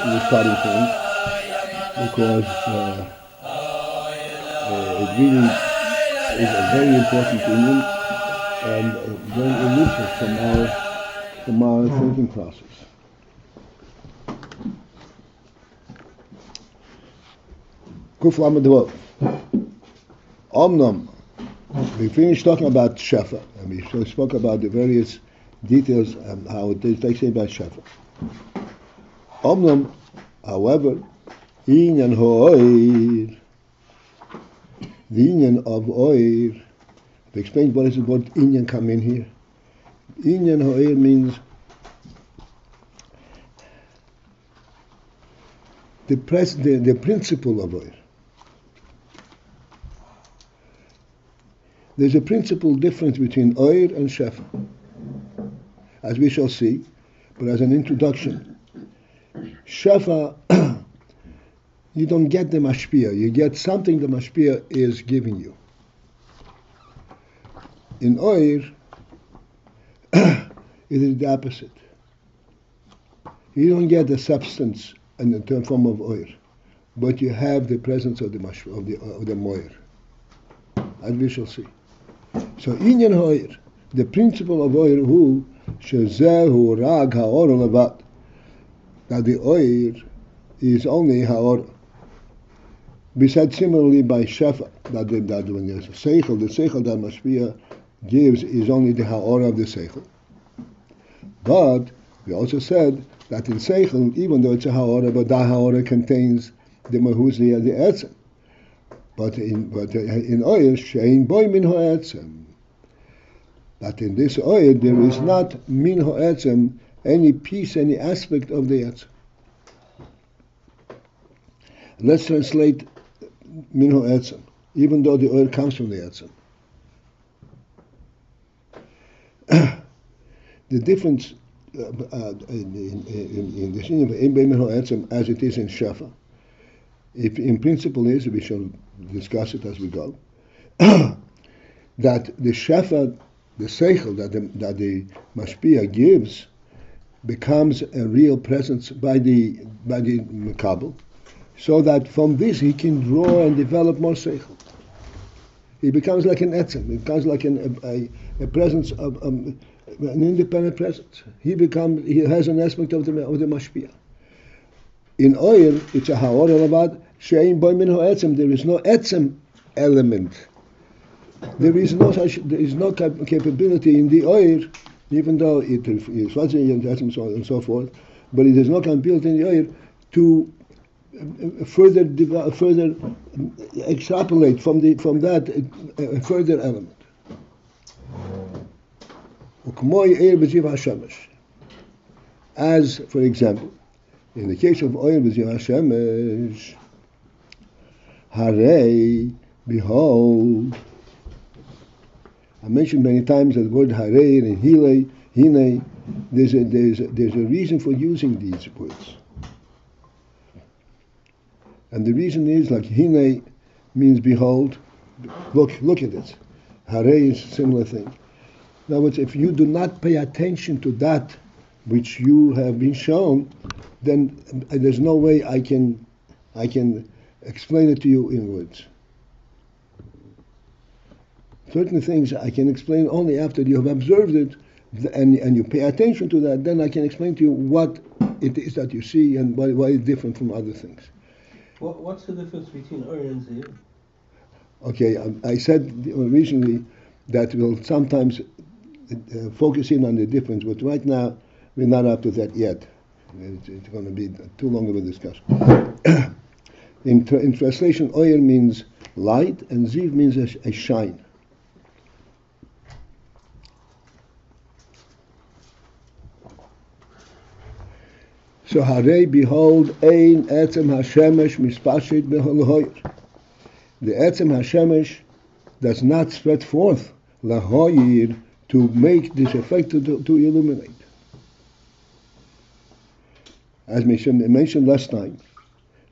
the starting point because it really is a very important union and very elusive from our thinking process. Kuf Lamed Vav. Omnam. We finished talking about Shefa, and we spoke about the various details and how it takes about Shefa. Omnam, however, Inyan Ha'oir, the Inyan of Oir. To explain what is the word Inyan come in here. Inyan Ha'oir means the principle of Oir. There's a principal difference between Oir and Shefa, as we shall see, but as an introduction. Shefa, you don't get the mashpia, you get something the mashpia is giving you. In Oir, it is the opposite. You don't get the substance in the form of Oir, but you have the presence of the Moir, as we shall see. So Inyan Ha'oir, the principle of Oir, who shezehu rag ha'or levat, that the Oir is only ha'or. Besides, similarly by Shefa, that when there's a seichel, the seichel that mashpia gives is only the ha'or of the seichel. But we also said that in seichel, even though it's a ha'or, but that ha'or contains the mahuzli, the etzem. But in Oir, she'ein boy min ha'etzem. That in this Oir, there is not min ha'etzem, any piece, any aspect of the etzem. Let's translate min ha'etzem, even though the Oir comes from the etzem. The difference in the sin of ein boy min ha'etzem, as it is in Shefa, if in principle is, we shall discuss it as we go, that the Shefa, the seichel that the mashpia gives, becomes a real presence by the Mekabel, so that from this he can draw and develop more seichel. He becomes like an etzem. It becomes like a presence of an independent presence. He has an aspect of the mashpia. In Oir, it's a ha'or levad she'ein boy min ha'etzem. There is no etzem element. There is no capability in the Oir, even though it is and so on and so forth. But it is not capability in the Oir to further extrapolate from that a further element. As, for example, in the case of Oir b'ziv hashemesh, Harei, behold. I mentioned many times that the word Harei and Hine. There's a reason for using these words, and the reason is like Hine means behold. Look at it. Harei is a similar thing. In other words, if you do not pay attention to that which you have been shown, then there's no way I can explain it to you in words. Certain things I can explain only after you have observed it and you pay attention to that. Then I can explain to you what it is that you see and why it's different from other things. What's the difference between Oir and Ziv? Okay, I said originally that we'll sometimes focus in on the difference, but right now we're not up to that yet. It's going to be too long of a discussion. In translation, Oir means light and Ziv means a shine. So Harei, behold, ein etzem hashemesh mispashit b'hoyer. The etzem hashemesh does not spread forth lahoyer to make this effect to illuminate. As mentioned last time,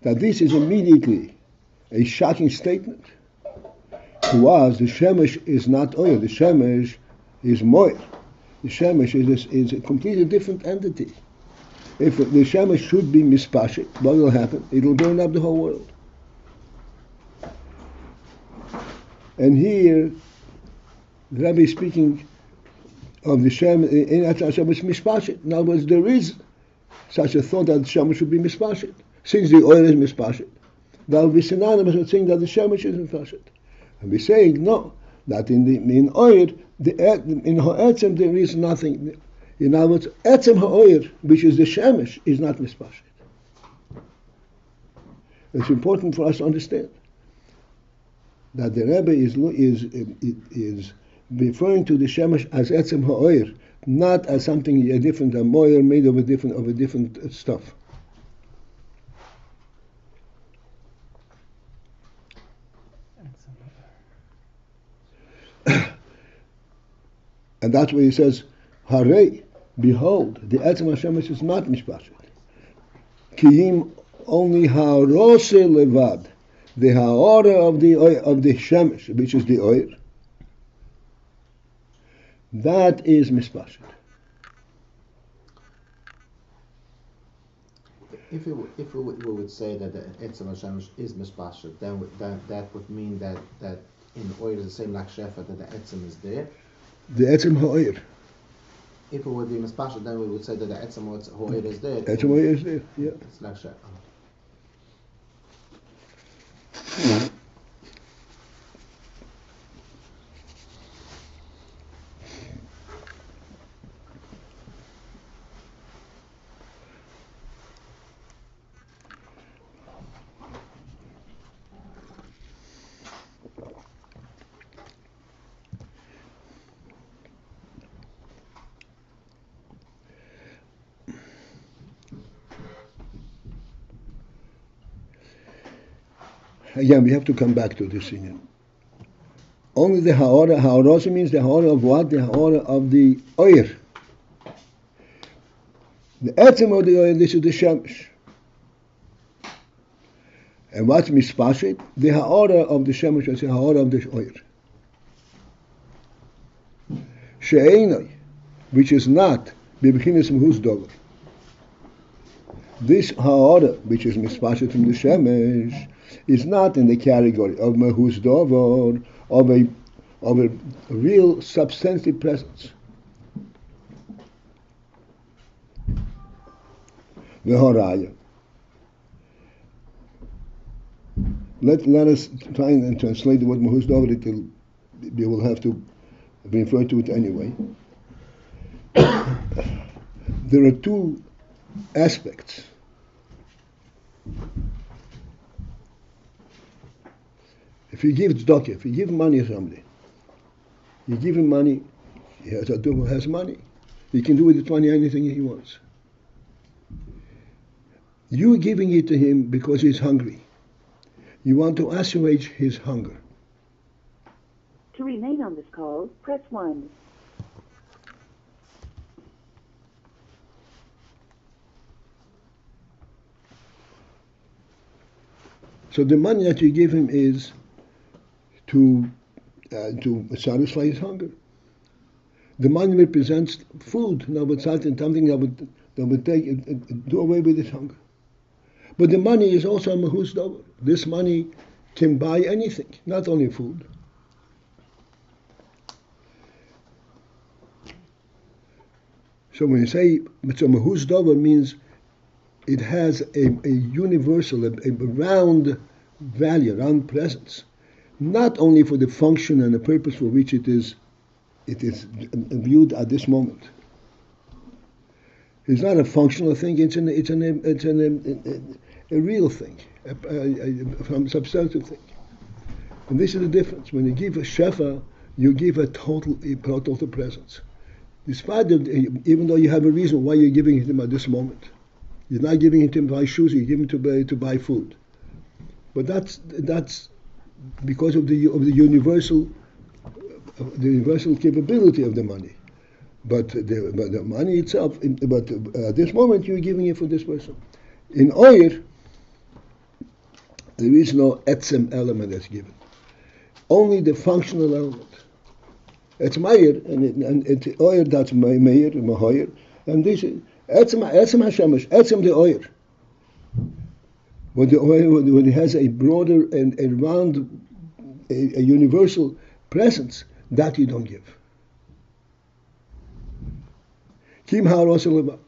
that this is immediately a shocking statement. To us, the shemesh is not oil. The shemesh is moir. The shemesh is a completely different entity. If the shemesh should be mispashit, what will happen? It will burn up the whole world. And here, the Rebbe is speaking of the shemesh in shemesh mispashit. In other words, there is such a thought that the shemesh should be mispashit. Since the oil is mispashit, that will be synonymous with saying that the shemesh is mispashit. And we're saying no, that in oil, in ha'etzem there is nothing. In other words, etzem ha'oyer, which is the shemesh, is not mispashit. It's important for us to understand that the Rebbe is referring to the shemesh as etzem ha'oyer, not as something a different, a moyer made of a different stuff. And that's where he says, Harei, behold, the etzem hashemesh is not mishpashet. Kiyim only ha'rose levad, the ha'ora of the shemesh, which is the oil, that is mishpashet. If we would say that the etzem hashemesh is mishpashet, then that would mean that in the oil is the same like shefa, that the etzem is there. The etzem ha'oyer. If it would be mispashut, then we would say that the etzem ha'oyer is there. Etzem ha'oyer is there, yeah. It's like shefa. Again, we have to come back to this union. Only the ha'ora means the ha'ora of what? The ha'ora of the oyer. The etzem of the oyer, this is the shemesh. And what's mispashit? The ha'ora of the shemesh is the ha'ora of the oyer. She'einoi, which is not bebechinas mehus dover. This ha'ora, which is mispashit from the shemesh, is not in the category of mehus dover, of a real substantive presence. V'horaya. Let us try and translate the word mehus dover. We will have to refer to it anyway. There are two aspects. If you give tzedakah, if you give money to somebody, you give him money, he has money. He can do with the money anything he wants. You're giving it to him because he's hungry. You want to assuage his hunger. To remain on this call, press 1. So the money that you give him is to satisfy his hunger. The money represents food, something that would do away with his hunger. But the money is also a mehus dover. This money can buy anything, not only food. So when you say it's a mehus dover, means it has a universal, a round value, round presence. Not only for the function and the purpose for which it is viewed at this moment. It's not a functional thing. It's a real thing, a substantive thing. And this is the difference. When you give a shefa, you give a total presence. Despite even though you have a reason why you're giving it to him at this moment, you're not giving it to him to buy shoes. You give him to buy food. But that's because of the universal capability of the money. But the money itself, at this moment you're giving it for this person. In oyer, there is no etzem element that's given. Only the functional element. It's mayer, and it's oyer that's mayer, mahoyer, and this Etzem HaShemesh, Etzem the oil. When the oil, when it has a broader and a round, a universal presence, that you don't give. Kim Ha'arosel Levad.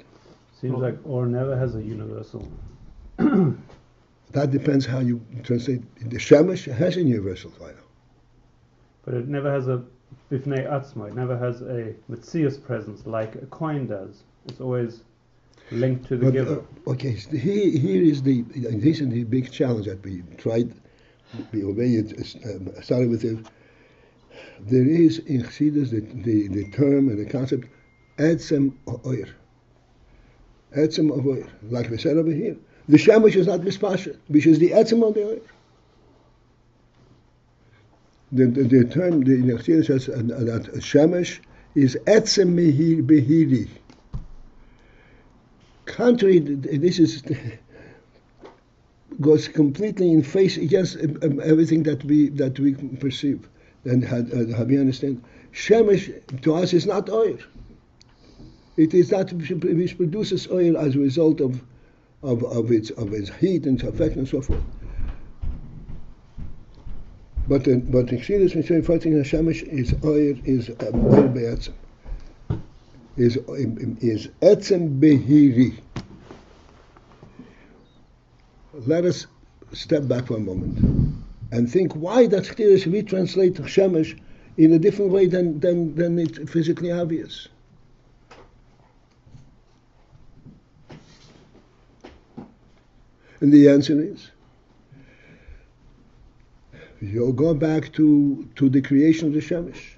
Seems like or never has a universal. That depends how you translate. The Shemesh has a universal title. But it never has a bifnei atzma. It never has a Metzius presence like a coin does. It's always linked to the giver. Okay, so here is the big challenge that we tried. We obey it. Started with it. There is in Chassidus the term and the concept etzem oir. Etzem of oir, like we said over here. The shemesh is not mispashet, which is the etzem of the oir. The term the Chassidus says that shemesh is etzem behiri. Contrary, this is goes completely in face against everything that we perceive and have you understand. Shemesh to us is not oil. It is that which produces oil as a result of its heat and effect and so forth. But in Chassidus, when saying fighting Shemesh is oil be'etzem. Is etzem behiri. Let us step back for a moment and think why that Chassidus we translate Shemesh in a different way than it's physically obvious. And the answer is, you'll go back to the creation of the Shemesh.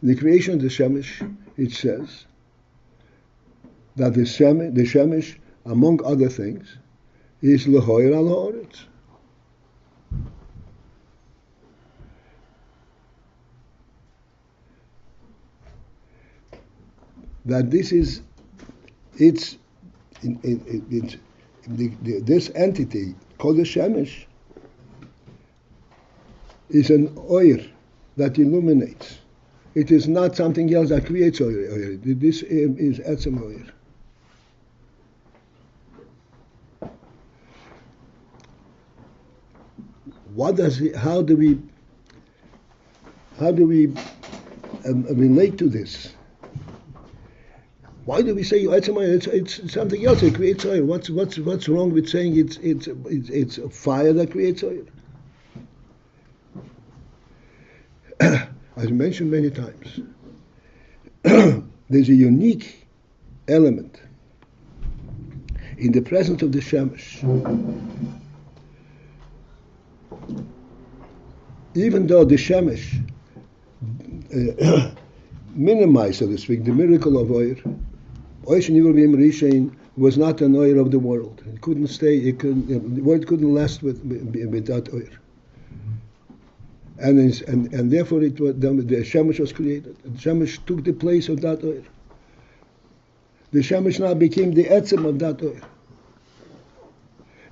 In the creation of the Shemesh, it says that the Shemesh, among other things, is lehoir al ha'oretz. That this is, this entity called the Shemesh is an oir that illuminates. It is not something else that creates oir. This is etzem oir. How do we relate to this? Why do we say etzem oir? It's something else that creates oil. What's wrong with saying it's a fire that creates oil? As mentioned many times, there's a unique element in the presence of the Shemesh. Even though the Shemesh minimized, so to speak, the miracle of oil, was not an oil of the world. It couldn't stay. The world couldn't last without oil. And therefore the Shemesh was created. The Shemesh took the place of that oil. The Shemesh now became the etzem of that oil.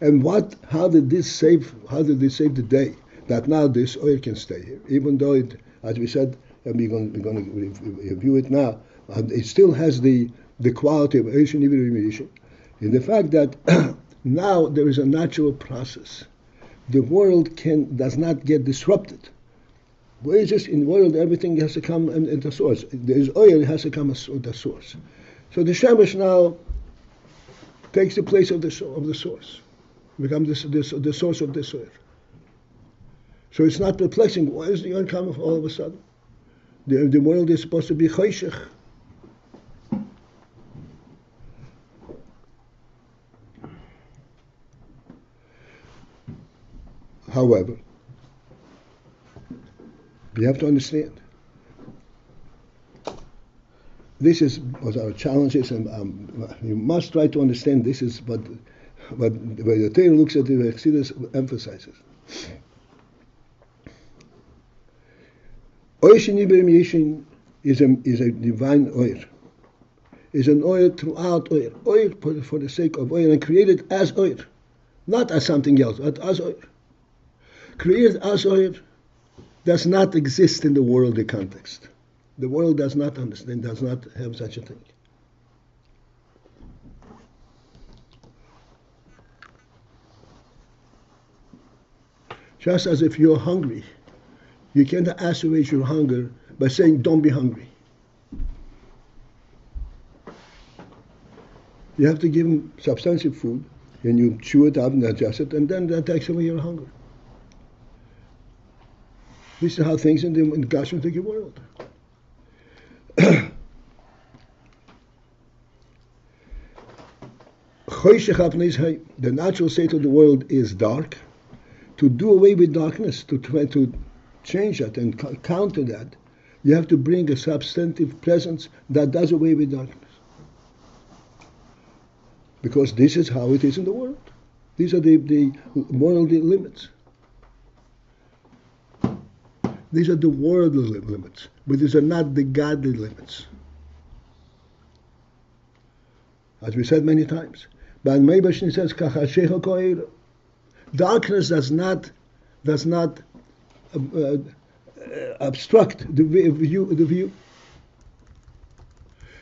And how did this save the day? That now this oil can stay here, even though it, as we said, and we're going to review it now. It still has the quality of Oishin Ibn in the fact that now there is a natural process. The world does not get disrupted. Whereas just in the world, everything has to come into source. There is oil, it has to come at the source. So the Shemesh now takes the place of the source, becomes the source of this oil. So it's not perplexing. Why is the oil coming all of a sudden? The world is supposed to be choshech. However, we have to understand. This was our challenges, and you must try to understand. This is what the Torah looks at, the Chassidus emphasizes. Oishin Iberim Yeshin is a divine oil. Is an oil throughout oil. Oil for the sake of oil, and created as oil, not as something else, but as oil. Created as oil does not exist in the worldly context. The world does not understand, does not have such a thing. Just as if you're hungry, you can't assuage your hunger by saying, don't be hungry. You have to give them substantive food, and you chew it up and digest it, and then that takes away your hunger. This is how things in the Gashmitic world. The natural state of the world is dark. To do away with darkness, to try to change that and counter that, you have to bring a substantive presence that does away with darkness. Because this is how it is in the world. These are the worldly limits. These are the worldly limits, but these are not the godly limits. As we said many times. But Meibashin says, darkness does not obstruct the view.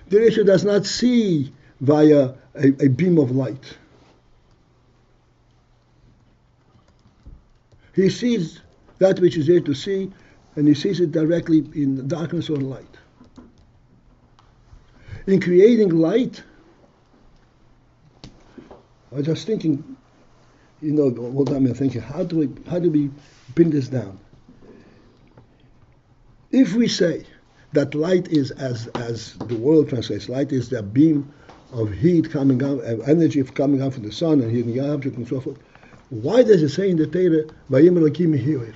The Rebbe does not see via a beam of light. He sees that which is there to see, and he sees it directly in darkness or light. In creating light, I was just thinking, all the time I'm thinking, how do we pin this down? If we say that light is, as the world translates, light is the beam of heat coming out, of energy coming out from the sun and hitting the object and so forth, why does it say in the Torah, Vayim Elokim Hiyor?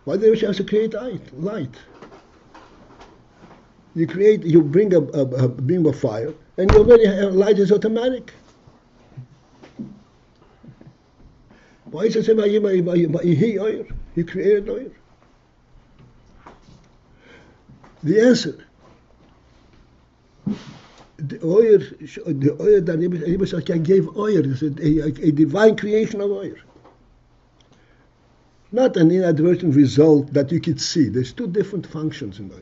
Why do you have to create light? You bring a beam of fire, and light is automatic. Why does it say Vayim Hiyor? He created oil. The answer, the oil that Rebbe gave oil is a divine creation of oil. Not an inadvertent result that you could see. There's two different functions in oil.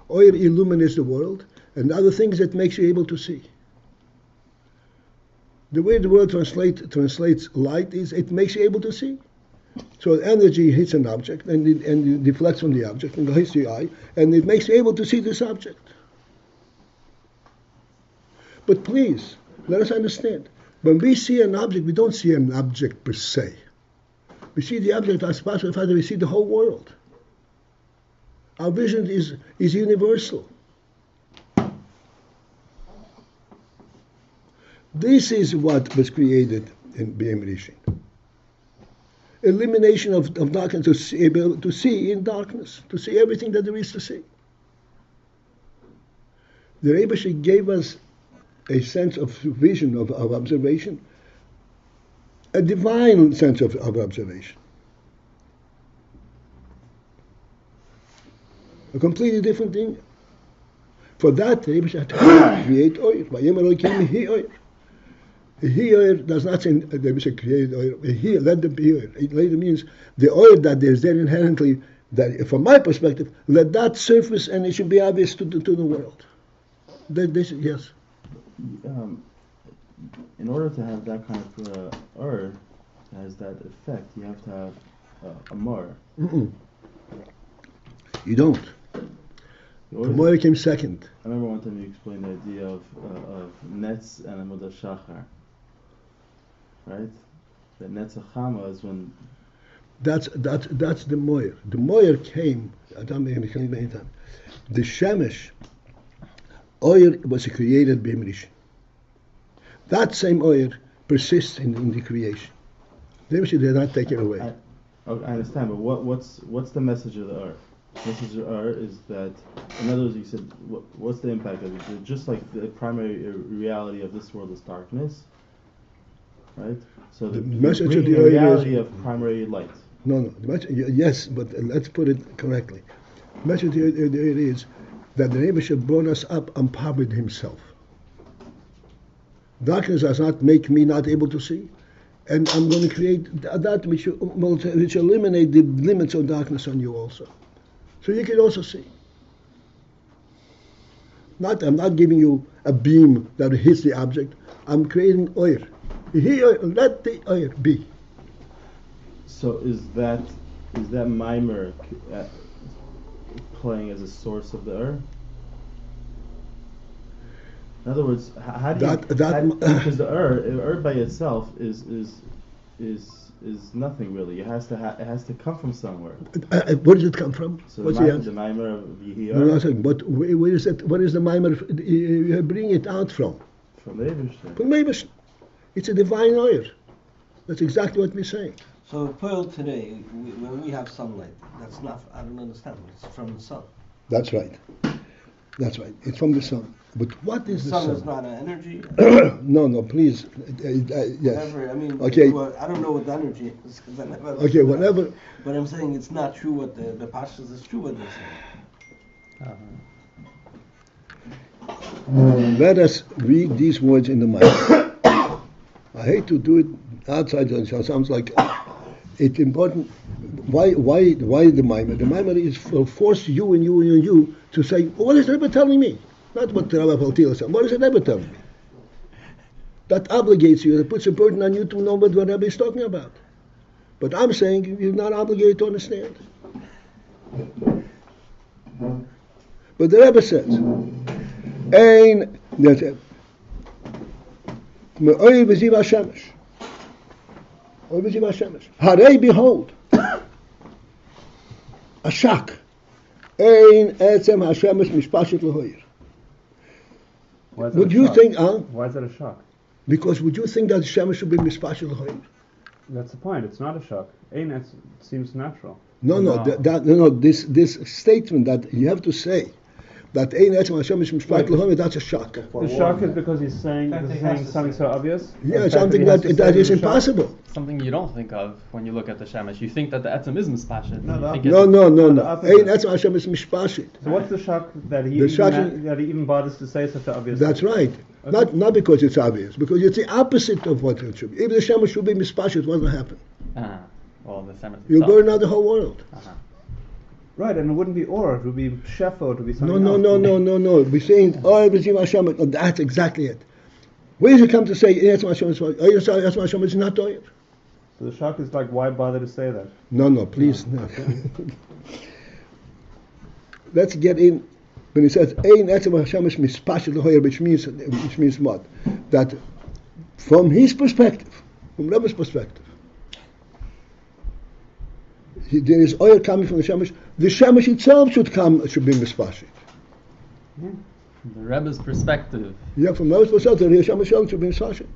Oil illuminates the world, and other things that makes you able to see. The way the world translates light is it makes you able to see. So energy hits an object and it deflects from the object and hits the eye, and it makes you able to see this object. But please, let us understand, when we see an object, we don't see an object per se. We see the object as part of the fact that we see the whole world. Our vision is universal. This is what was created in B'yem Rishon. Elimination of darkness, to see in darkness, to see everything that there is to see. The Rebbe gave us a sense of vision, of observation, a divine sense of observation. A completely different thing. For that, the Rebbe had to create oil. Vayim Elokim Hiyor. Here does not say the Rebbe created oil. Here, let them be oil. It later means the oil that is there inherently, that from my perspective, let that surface and it should be obvious to the world. Yes. In order to have that kind of oil, has that effect, you have to have a mar. You don't. The Moira came second. I remember one time you explained the idea of Netz and Avodah Shachar. Right? The Netz Achama is when... That's the Moira. The Moira came, I don't know if many times. The Shemesh, oil was created B'yem Rishon. That same oil persists in the creation. They did not take it away. I understand, but what's the message of the earth? The message of the earth is that, in other words, you said, what's the impact of it? Just like the primary reality of this world is darkness, right? So the message of the earth reality is of primary light. No. Yes, but let's put it correctly. The message of the earth is that the Rebbe brought us up empowered himself. Darkness does not make me not able to see, and I'm going to create that which eliminate the limits of darkness on you also, so you can also see. I'm not giving you a beam that hits the object. I'm creating oil. Here, let the oil be. So is that mimer playing as a source of the In other words, how do because the by itself is nothing really. It has to come from somewhere. Where does it come from? So What's the mimer of Yehi No, but where is it? Where is the mimer? You bring it out from? From the Eibishter. From Eibishter. It's a divine oil. That's exactly what we're saying. So pearl today, when we have sunlight, that's not, I don't understand, it's from the sun. That's right. That's right. It's from the sun. But what is the sun? The sun is not an energy? No, please. Yes. Never, I mean, Okay. I don't know what the energy is, because I never Okay, whatever. But I'm saying it's not true what the Pashas is true what they're saying. Let us read these words in the mind. I hate to do it outside, it sounds like it's important. Why the mimer? The mimer is for force you and you to say, what is the Rebbe telling me? Not what Rabbi PALTIEL said. What is the Rebbe telling me? That obligates you. It puts a burden on you to know what the Rebbe is talking about. But I'm saying you're not obligated to understand. But the Rebbe says, AYIN Me'oy v'ziv HaShemesh. Oy v'ziv HaShemesh. Harei behold. A shak. AYIN etzem HaShemesh mishpashet lehoyer. Would you think, Why is that a shock? Because would you think that the Shemesh should be mishpashet lehoyer? That's the point. It's not a shock. AYIN seems natural. No. This statement that you have to say that AYIN etzem HaShemesh mishpashet lehoyer, that's a shock. The shock is because he's saying something so obvious. Yeah, something that is impossible. Something you don't think of when you look at the Shemesh. You think that the etzem is mispashet. No. AYIN etzem HaShemesh mishpashet. So what's the shock that he even bothers to say such an obvious That's thing? right. Okay. Not because it's obvious, because it's the opposite of what it should be. If the Shemesh should be mispashet, what will happen? Well, the Shemesh You'll burn out the whole world. Right, and it wouldn't be or, it would be shefo, it would be something No. We're saying, that's exactly it. Where does it come to say, Eretz Hashem is not oil? So the shock is like, why bother to say that? No, please. No. Let's get in. When it says, Ein Eretz Hashem is mispashet lehoyer, which means what? That from his perspective, from Rebbe's perspective, there is oil coming from the Shemesh. The Shemesh itself should be mispashet. From the Rebbe's perspective. Yeah, from Rebbe's perspective, the Shemesh should be mispashet.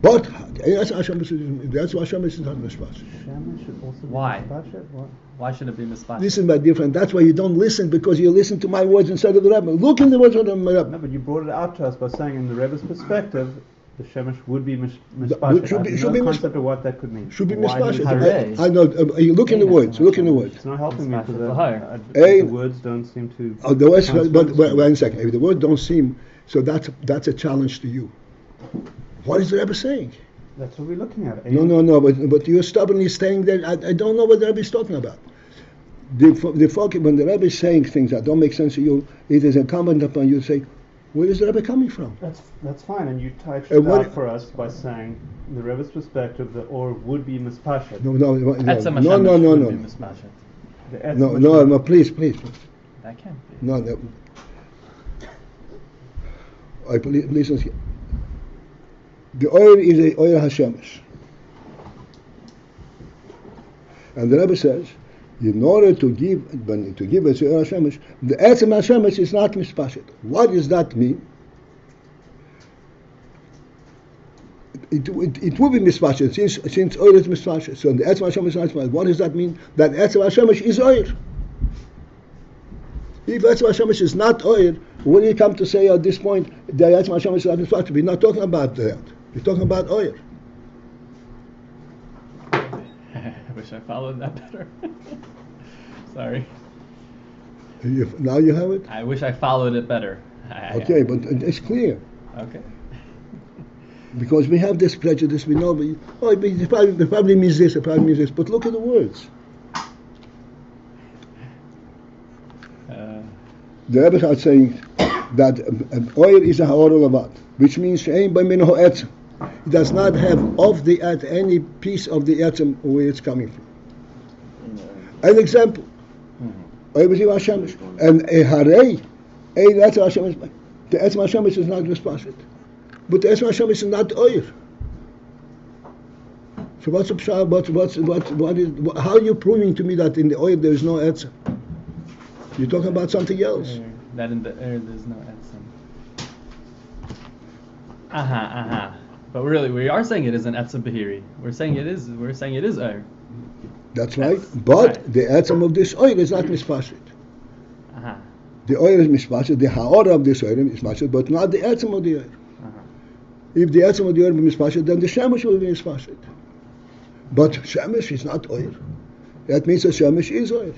But that's why Shemesh is not mispashet. Shemesh should also be Why? mispashet? Why should it be mispashet? This is my different. That's why you don't listen, because you listen to my words instead of the Rebbe. Look in the words of the Rebbe. No, but you brought it out to us by saying in the Rebbe's perspective, the Shemesh would be mispashet. Should be concept of what that could mean. Should be Why mispashet. I know. You look in the words. Look in the words. It's not helping me because Hey. the words don't seem to. The words, but wait a second. If the words don't seem, so that's a challenge to you. What is the Rebbe saying? That's what we're looking at. No. But you're stubbornly staying there. I don't know what the Rebbe is talking about. The focus, when the Rebbe is saying things that don't make sense to you, it is incumbent upon you to say, where is the Rebbe coming from? That's fine, and you touched it out for us by saying the Rebbe's perspective, the or would be mispashet. No. Etzem HaShemesh would be mispashet. No, please. That can't be. No. I believe, listen. The oil is a oil HaShemesh. And the Rebbe says, in order to give it to oil HaShemesh, the etzem HaShemesh is not mispashet. What does that mean? It will be mispashet since oil is mispashet. So the etzem HaShemesh is not mispashet. What does that mean? That etzem HaShemesh is oil. If etzem HaShemesh is not oil, when you come to say at this point the etzem HaShemesh is not mispashet, we're not talking about that. We're talking about oil. I wish I followed that better. Sorry. Now you have it? I wish I followed it better. Okay, but it's clear. Okay. Because we have this prejudice, we know, it probably means this, but look at the words. The Rebbe is saying that oil is a ha'or levad, which means she'ein b'mino ha'etzem. It does not have of the any piece of the etzem where it's coming from. An example. Everything Hashemesh. And a harei, the etzem Hashemesh is not responsible. But the etzem Hashemesh is not oir. So what's the pshat? How are you proving to me that in the oil there is no etzem? You're talking about something else. That in the air there's no etzem. But really, we are saying it is an etzem behiri. We're saying it is air. That's right. But the etzem of this oil is not mispashit. The oil is mispashit. The ha'ora of this oil is mispashit, but not the etzem of the oil. If the etzem of the oil is mispashit, then the shemesh will be mispashit. But shemesh is not oil. That means the shemesh is oil.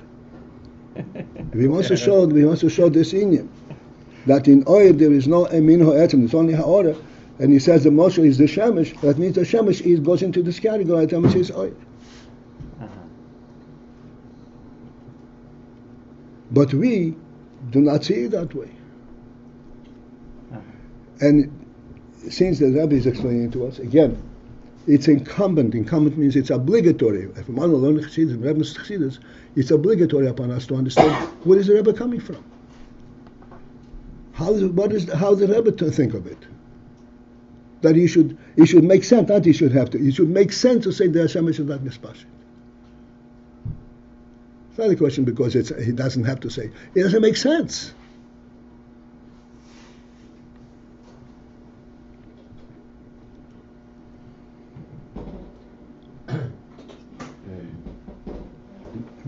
We want to show this inyan that in oil there is no emin ha'etzem. It's only ha'ora. And he says the Moshe is the shemesh. That means the shemesh goes into this category. The shemesh is oil. But we do not see it that way. And since the Rebbe is explaining to us again, it's incumbent. Incumbent means it's obligatory. If we want to learn Chassidus, Rebbe's Chassidus, it's obligatory upon us to understand where is the Rebbe coming from. How the Rebbe to think of it? That he should make sense. Not he should have to. It should make sense to say the Hashem is not mispashit. It's not a question because he doesn't have to say. It doesn't make sense.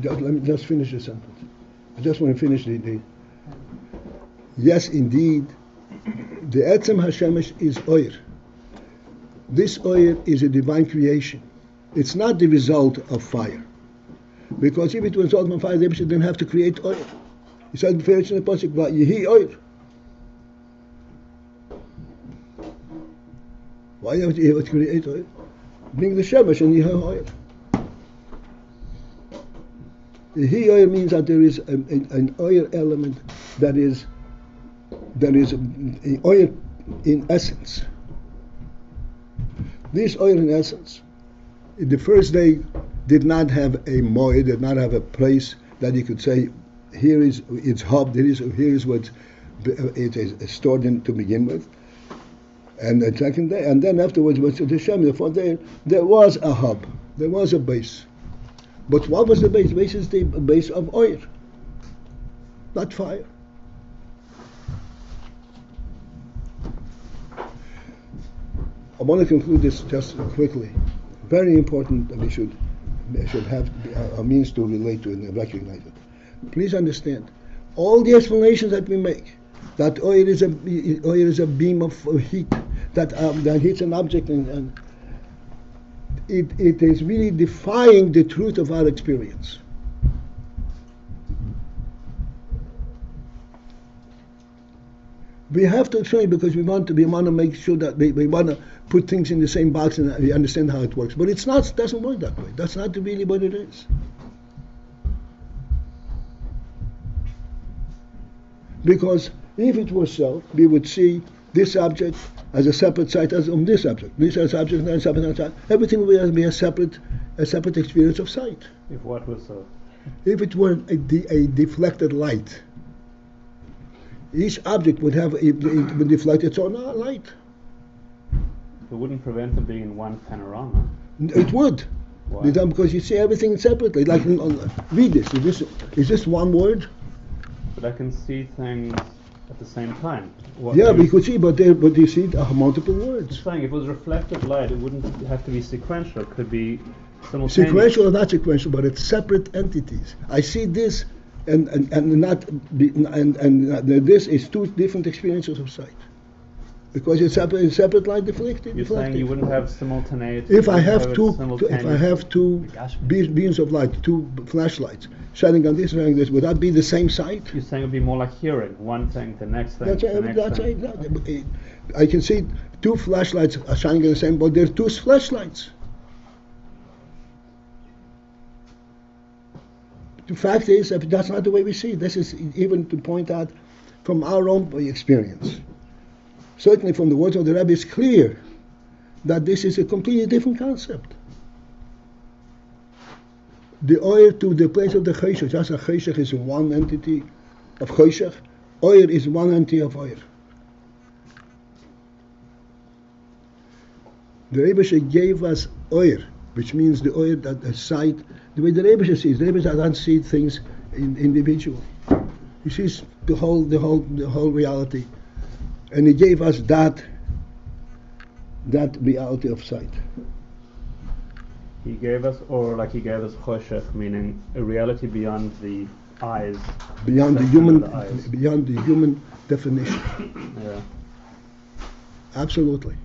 Let me just finish the sentence. I just want to finish the yes, indeed, the Etzem Hashemesh is oir. This oir is a divine creation. It's not the result of fire. Because if it was result of fire, the Rebbe didn't have to create oil. He said in the pasuk, "Yehi oil." Why have to create oil? Bring the shemesh and Yehi oil. Yehi oil means that there is an oil element that is oil in essence. This oil in essence, the first day did not have a moed, did not have a place that you could say, here is its hub, here is what it is stored in to begin with. And the second day, and then afterwards, the Shem, the fourth day, there was a hub, there was a base. But what was the base? The base is the base of oil, not fire. I want to conclude this just quickly. Very important that we should have a means to relate to it and recognize it. Please understand, all the explanations that we make, that oil is a beam of heat, that hits an object, and it is really defying the truth of our experience. We have to explain because we want to make sure that we want to put things in the same box and we understand how it works. But it doesn't work that way. That's not really what it is. Because if it was so, we would see this object as a separate site as this object. This as object and separate site. Everything will be a separate experience of sight. If what was so? If it were a deflected light, each object would deflect its own light. It wouldn't prevent it being one panorama. It would. Why? Because you see everything separately. Like, read this. Is this one word? But I can see things at the same time. We could see, but you see multiple words. I'm saying if it was reflected light, it wouldn't have to be sequential. It could be simultaneous. Sequential or not sequential, but it's separate entities. I see this, and this is two different experiences of sight. Because it's separate light deflected. You're saying you wouldn't have simultaneity. If I have two beams of light, two flashlights, shining on this, would that be the same sight? You're saying it would be more like hearing one thing, the next thing, Exactly. I can see two flashlights are shining on the same, but they're two flashlights. The fact is, that that's not the way we see it. This is even to point out from our own experience. Certainly from the words of the Rebbe, it's clear that this is a completely different concept. The oil to the place of the cheshach, just as cheshach is one entity of cheshach, oil is one entity of oil. The Rebbe gave us oil, which means the oil that the sight, the way the Rebbe sees. The Rebbe doesn't see things individually. He sees the whole reality, and he gave us that reality of sight. He gave us, or like he gave us choshech, meaning a reality beyond the eyes. Beyond the human definition. Yeah. Absolutely.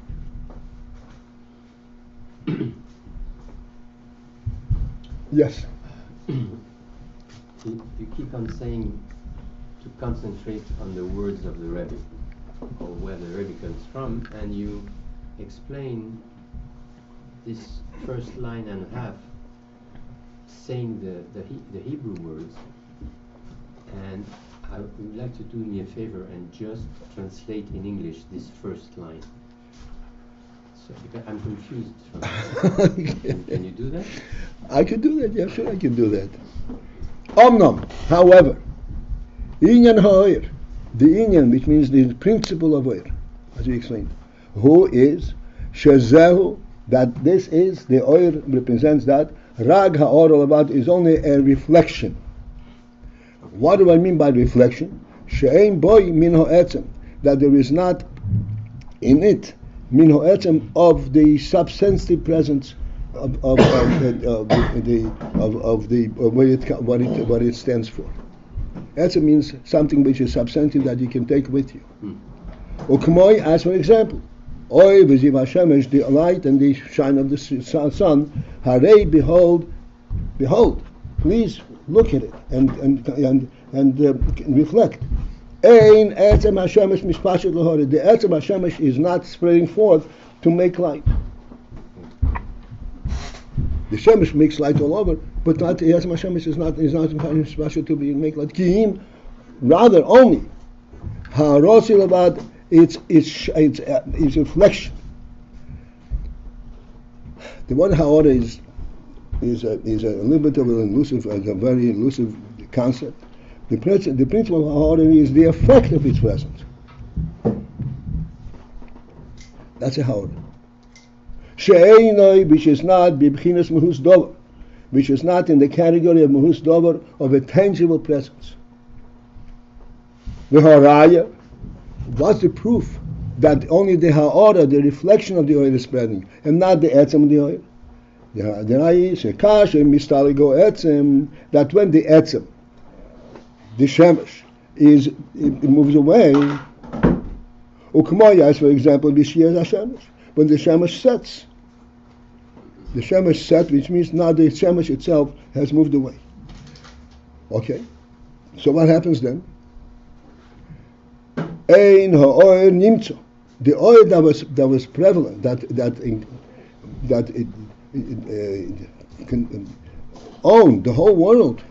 Yes. You keep on saying to concentrate on the words of the Rebbe, or where the Rebbe comes from, and you explain this first line and a half, saying the Hebrew words, and I would like to do me a favor and just translate in English this first line. So because I'm confused. Can you do that? I could do that. Yeah, sure, I can do that. Omnom, however, inyan ha'oir, the inyan, which means the principle of oir, as we explained, who is shezehu, that this is the oir represents that rag ha'or, all about is only a reflection. What do I mean by reflection? She'ein boy min ha'etzem, that there is not in it min ha'etzem of the substantive presence of what it stands for. Etzem means something which is substantive that you can take with you. Ukmoi, as for example, Oy v'ziv hashemesh, the light and the shine of the sun. Harei, behold, please look at it and reflect. Ein etzem hashemesh mispashet l'hore. The etzem hashemesh is not spreading forth to make light. The shemesh makes light all over, but not the etzem hashemesh is not mispashet to be make light. Kiim, rather only harosil about its reflection. The word haora is a little bit of an elusive, a very elusive concept. The principle of haora is the effect of its presence. That's a haora. She'einoi, which is not bibchinas mahus dover, which is not in the category of mahus dover, of a tangible presence. The haraya, what's the proof that only the haora, the reflection of the oil, is spreading, and not the etzem of the oil? The haraya is mistaligo etzem, that when the etzem, the shemesh, it moves away. Ukmoyas, for example, b'shiyas hashemesh, when the shemesh sets. The shemesh set, which means now the shemesh itself has moved away. Okay, so what happens then? Ein ha'oil nimtzo, the oil that was prevalent, that it can own the whole world,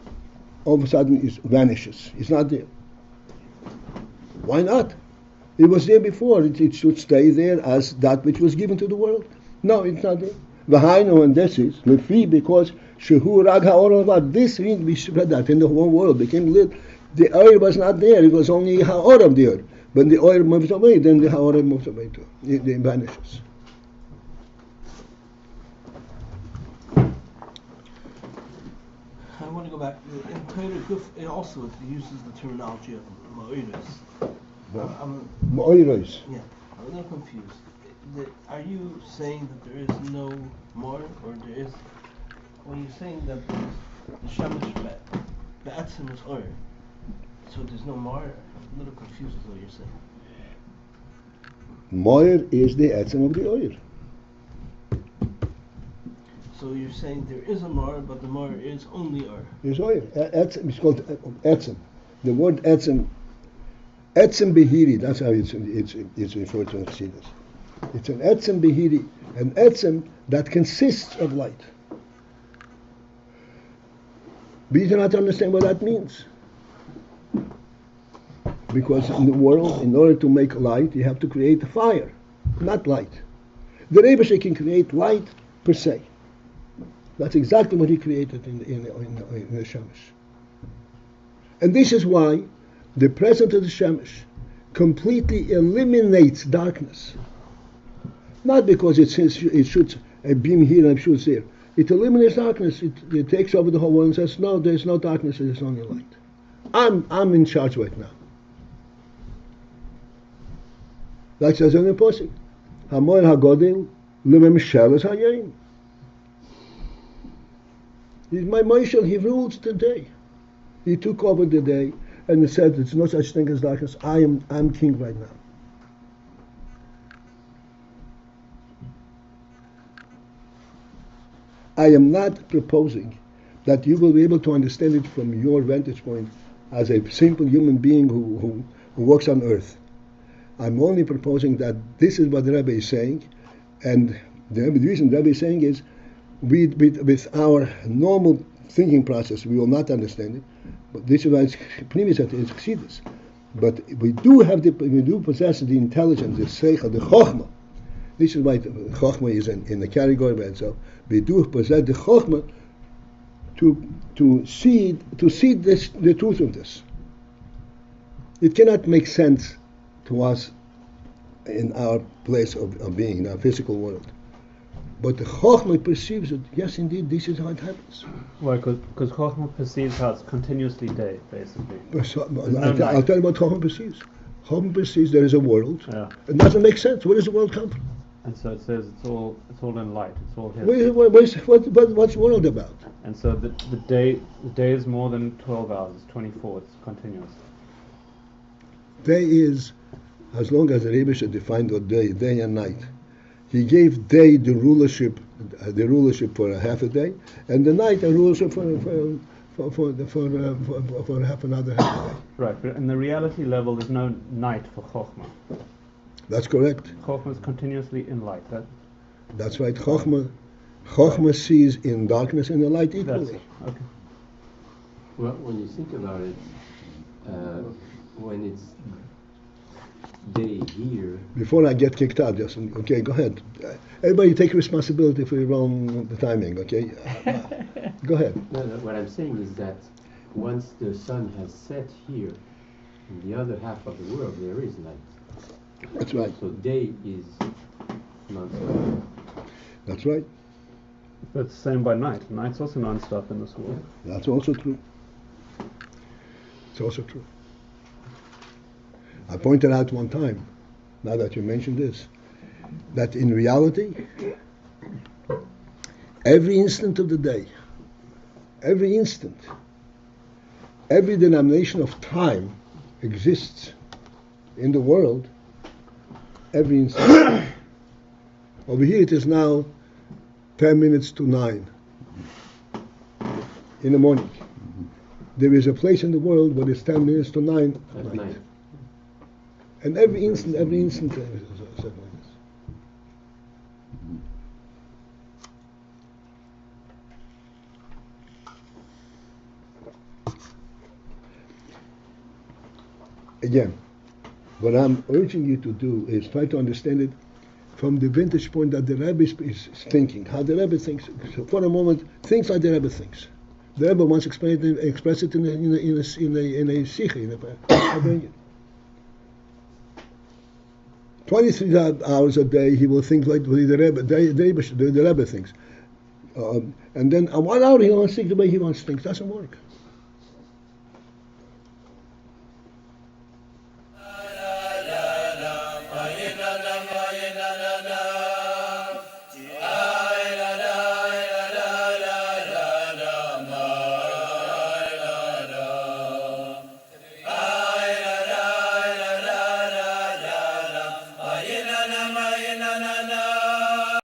all of a sudden vanishes. It's not there. Why not? It was there before. It should stay there as that which was given to the world. No, it's not there. V'hainu, and this is lefi, because shehu rag ha'or, about this means we spread that in the whole world became lit. The oil was not there. It was only ha'or of the earth. When the oil moves away, then the ha'or moves away too. It vanishes. I want to go back. In Torah Guf, it also uses the terminology of ma'iris. Ma'iris. Yeah, I'm a little confused. Are you saying that there is no more, or there is? When you're saying that the shamash the etzem is oil, so there's no more. I'm a little confused with what you're saying. Moir is the etzem of the oil. So you're saying there is a mar, but the mar is only oil. There's oil. Etzem, it's called etzem. The word etzem behiri, that's how it's referred to in Chassidus. It's an etzem behiri, an etzem that consists of light. We do not understand what that means. Because in the world, in order to make light, you have to create a fire, not light. The Rebbe can create light per se. That's exactly what he created in the Shemesh. And this is why the presence of the Shemesh completely eliminates darkness. Not because it shoots a beam here and shoots there. It eliminates darkness. It takes over the whole world and says, no, there's no darkness, there's only light. I'm in charge right now. Like says in the Pasuk, Hamoel HaGodel L'Memsheles HaYayin. He's my Moshel, he rules the day. He took over the day and he said, there's no such thing as darkness. I'm king right now. I am not proposing that you will be able to understand it from your vantage point as a simple human being who walks on earth. I'm only proposing that this is what the Rebbe is saying, and the reason the Rebbe is saying is with our normal thinking process we will not understand it, but this is why it's Chassidus. But we do possess the intelligence, the seichel, the chokhmah. This is why the chokhmah is in the category by itself. We do possess the chokhmah to see the truth of this. It cannot make sense to us in our place of being, in our physical world. But the chokhmah perceives that, yes, indeed, this is how it happens. Why? Because chokhmah perceives how it's continuously day, basically. I'll tell you what chokhmah perceives. Chokhmah perceives there is a world. Yeah. It doesn't make sense. Where does the world come from? And so it says it's all in light. It's all here. What's world about? And so the day is more than 12 hours. It's 24. It's continuous. Day is, as long as the Rebbe should define what day and night. He gave day the rulership for a half a day, and the night a rulership for another half a day. Right, but in the reality level, there's no night for chokhmah. That's correct. Chokhmah is continuously in light. That's right. Chokhmah sees in darkness and in light equally. Okay. Well, when you think about it, when it's day here. Before I get kicked out, just okay. Go ahead. Everybody take responsibility for your own timing. Okay. Go ahead. No, what I'm saying is that once the sun has set here, in the other half of the world there is light. That's right. So day is non-stop. That's right. But it's the same by night. Night's also non-stop in this world. That's also true. It's also true. I pointed out one time, now that you mentioned this, that in reality, every instant of the day, every instant, every denomination of time exists in the world, every instant. Over here it is now 10 minutes to 9 in the morning. There is a place in the world where it's 10 minutes to 9 at night. And every instant is said like this. Again, what I'm urging you to do is try to understand it from the vantage point that the Rebbe is thinking, how the Rebbe thinks. So for a moment, think like the Rebbe thinks. The Rebbe once expressed it in a sikha, in a 23 hours a day, he will think like the Rebbe thinks. And then 1 hour he wants to think the way he wants to think. It doesn't work.